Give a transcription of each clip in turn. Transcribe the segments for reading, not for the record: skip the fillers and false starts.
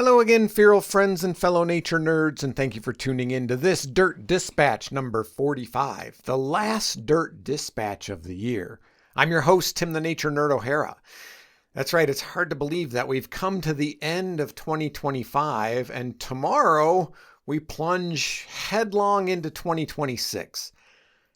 Hello again, feral friends and fellow nature nerds, and thank you for tuning in to this Dirt Dispatch number 45, the last Dirt Dispatch of the year. I'm your host, Tim the Nature Nerd O'Hara. That's right, it's hard to believe that we've come to the end of 2025, and tomorrow we plunge headlong into 2026.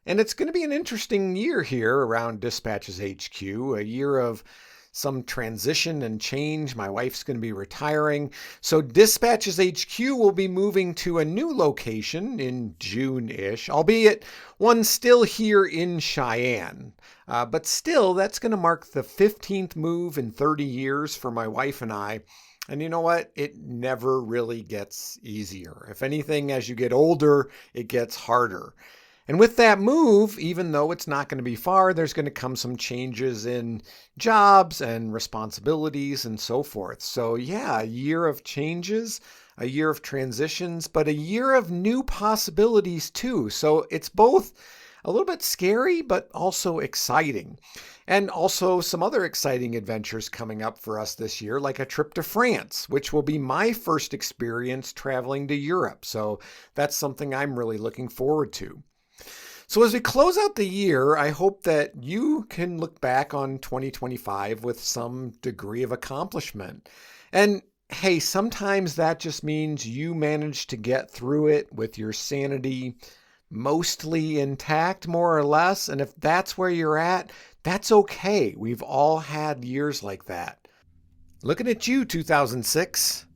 And it's going to be an interesting year here around Dispatches HQ, a year of some transition and change. My wife's going to be retiring. So Dispatches HQ will be moving to a new location in June-ish, albeit one still here in Cheyenne. But still, that's going to mark the 15th move in 30 years for my wife and I. And you know what? It never really gets easier. If anything, as you get older, it gets harder. And with that move, even though it's not going to be far, there's going to come some changes in jobs and responsibilities and so forth. So yeah, a year of changes, a year of transitions, but a year of new possibilities too. So it's both a little bit scary, but also exciting. And also some other exciting adventures coming up for us this year, like a trip to France, which will be my first experience traveling to Europe. So that's something I'm really looking forward to. So as we close out the year, I hope that you can look back on 2025 with some degree of accomplishment. And hey, sometimes that just means you managed to get through it with your sanity mostly intact, more or less. And if that's where you're at, that's okay. We've all had years like that. Looking at you, 2006.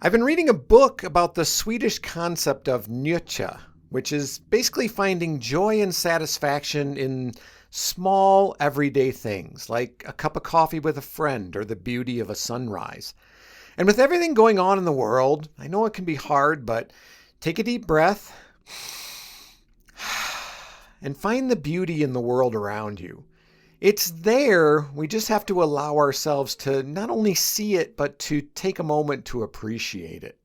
I've been reading a book about the Swedish concept of njucha, which is basically finding joy and satisfaction in small, everyday things, like a cup of coffee with a friend or the beauty of a sunrise. And with everything going on in the world, I know it can be hard, but take a deep breath and find the beauty in the world around you. It's there, we just have to allow ourselves to not only see it, but to take a moment to appreciate it.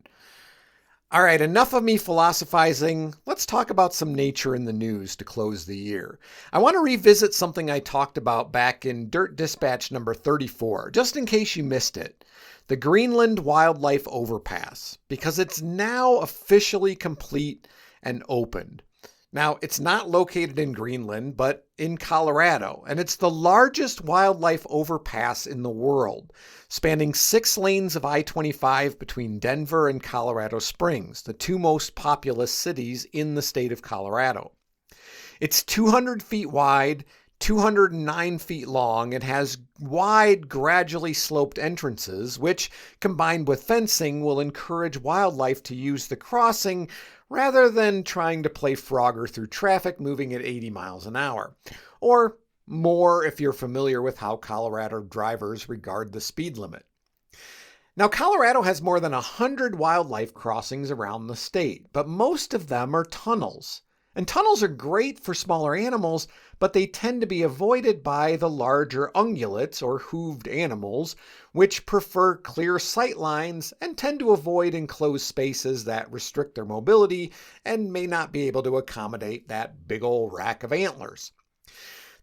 All right, enough of me philosophizing. Let's talk about some nature in the news to close the year. I want to revisit something I talked about back in Dirt Dispatch number 34, just in case you missed it. The Greenland Wildlife Overpass, because it's now officially complete and opened. Now, it's not located in Greenland, but in Colorado, and it's the largest wildlife overpass in the world, spanning 6 lanes of I-25 between Denver and Colorado Springs, the two most populous cities in the state of Colorado. It's 200 feet wide, 209 feet long, and has wide, gradually sloped entrances, which, combined with fencing, will encourage wildlife to use the crossing rather than trying to play Frogger through traffic moving at 80 miles an hour. Or more if you're familiar with how Colorado drivers regard the speed limit. Now, Colorado has more than 100 wildlife crossings around the state, but most of them are tunnels. And tunnels are great for smaller animals, but they tend to be avoided by the larger ungulates or hooved animals, which prefer clear sight lines and tend to avoid enclosed spaces that restrict their mobility and may not be able to accommodate that big old rack of antlers.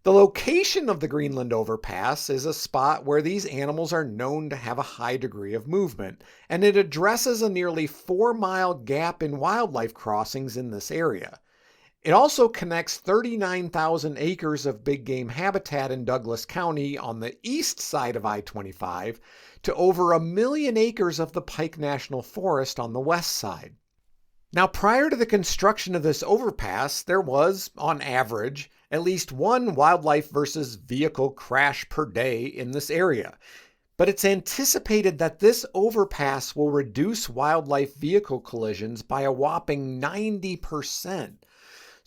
The location of the Greenland Overpass is a spot where these animals are known to have a high degree of movement, and it addresses a nearly 4-mile gap in wildlife crossings in this area. It also connects 39,000 acres of big game habitat in Douglas County on the east side of I-25 to over 1 million acres of the Pike National Forest on the west side. Now, prior to the construction of this overpass, there was, on average, at least one wildlife versus vehicle crash per day in this area. But it's anticipated that this overpass will reduce wildlife vehicle collisions by a whopping 90%.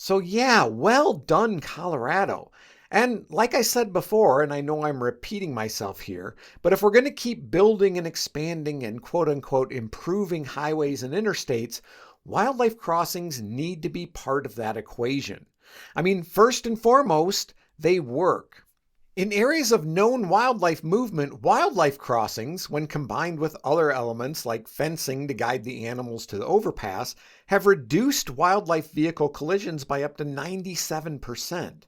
So yeah, well done, Colorado. And like I said before, and I know I'm repeating myself here, but if we're going to keep building and expanding and quote-unquote improving highways and interstates, wildlife crossings need to be part of that equation. I mean, first and foremost, they work. In areas of known wildlife movement, wildlife crossings, when combined with other elements like fencing to guide the animals to the overpass, have reduced wildlife vehicle collisions by up to 97%.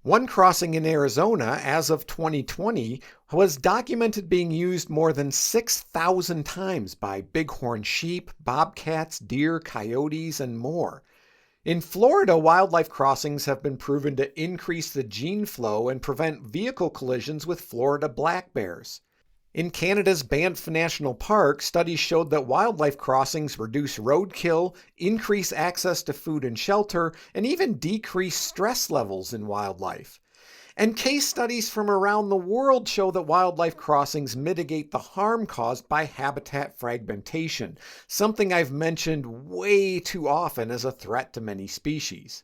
One crossing in Arizona, as of 2020, was documented being used more than 6,000 times by bighorn sheep, bobcats, deer, coyotes, and more. In Florida, wildlife crossings have been proven to increase the gene flow and prevent vehicle collisions with Florida black bears. In Canada's Banff National Park, studies showed that wildlife crossings reduce roadkill, increase access to food and shelter, and even decrease stress levels in wildlife. And case studies from around the world show that wildlife crossings mitigate the harm caused by habitat fragmentation, something I've mentioned way too often as a threat to many species.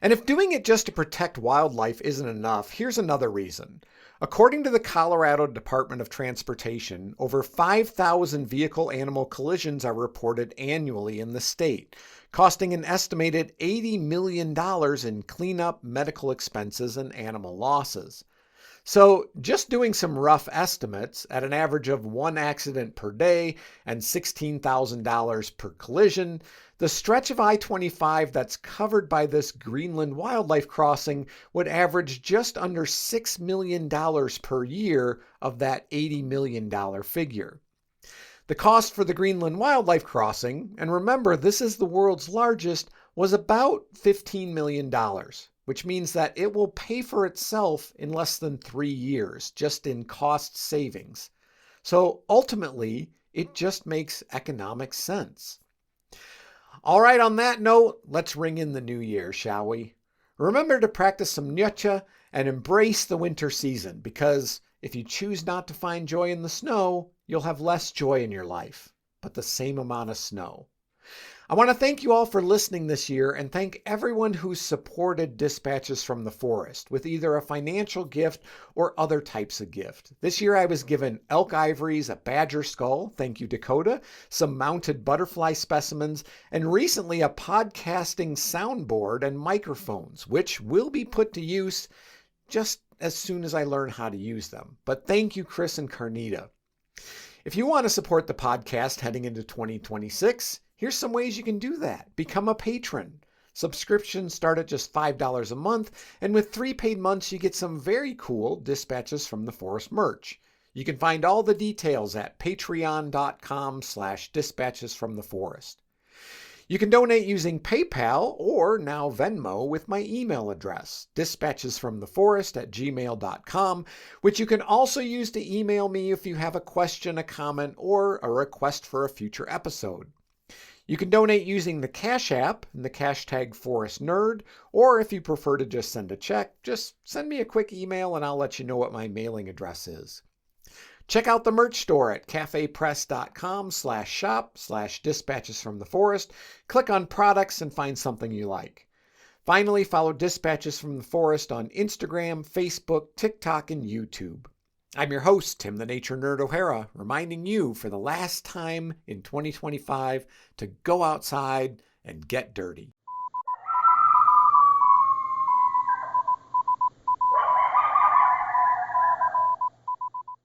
And if doing it just to protect wildlife isn't enough, here's another reason. According to the Colorado Department of Transportation, over 5,000 vehicle-animal collisions are reported annually in the state, costing an estimated $80 million in cleanup, medical expenses, and animal losses. So just doing some rough estimates, at an average of one accident per day and $16,000 per collision, the stretch of I-25 that's covered by this Greenland Wildlife Crossing would average just under $6 million per year of that $80 million figure. The cost for the Greenland Wildlife Crossing, and remember this is the world's largest, was about $15 million, which means that it will pay for itself in less than 3 years, just in cost savings. So ultimately, it just makes economic sense. All right, on that note, let's ring in the new year, shall we? Remember to practice some nyecha and embrace the winter season, because if you choose not to find joy in the snow, you'll have less joy in your life, but the same amount of snow. I want to thank you all for listening this year and thank everyone who's supported Dispatches from the Forest with either a financial gift or other types of gift. This year I was given elk ivories, a badger skull, thank you Dakota, some mounted butterfly specimens, and recently a podcasting soundboard and microphones, which will be put to use just as soon as I learn how to use them. But thank you, Chris and Carnita. If you want to support the podcast heading into 2026, here's some ways you can do that. Become a patron. Subscriptions start at just $5 a month, and with 3 paid months, you get some very cool Dispatches from the Forest merch. You can find all the details at patreon.com/dispatchesfromtheforest. You can donate using PayPal or now Venmo with my email address, dispatchesfromtheforest@gmail.com, which you can also use to email me if you have a question, a comment, or a request for a future episode. You can donate using the Cash App and the hashtag ForestNerd, or if you prefer to just send a check, just send me a quick email and I'll let you know what my mailing address is. Check out the merch store at cafepress.com/shop/dispatchesfromtheforest. Click on products and find something you like. Finally, follow Dispatches from the Forest on Instagram, Facebook, TikTok, and YouTube. I'm your host, Tim the Nature Nerd O'Hara, reminding you for the last time in 2025 to go outside and get dirty.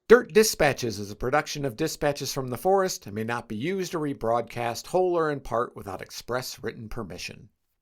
Dirt Dispatches is a production of Dispatches from the Forest and may not be used or rebroadcast whole or in part without express written permission.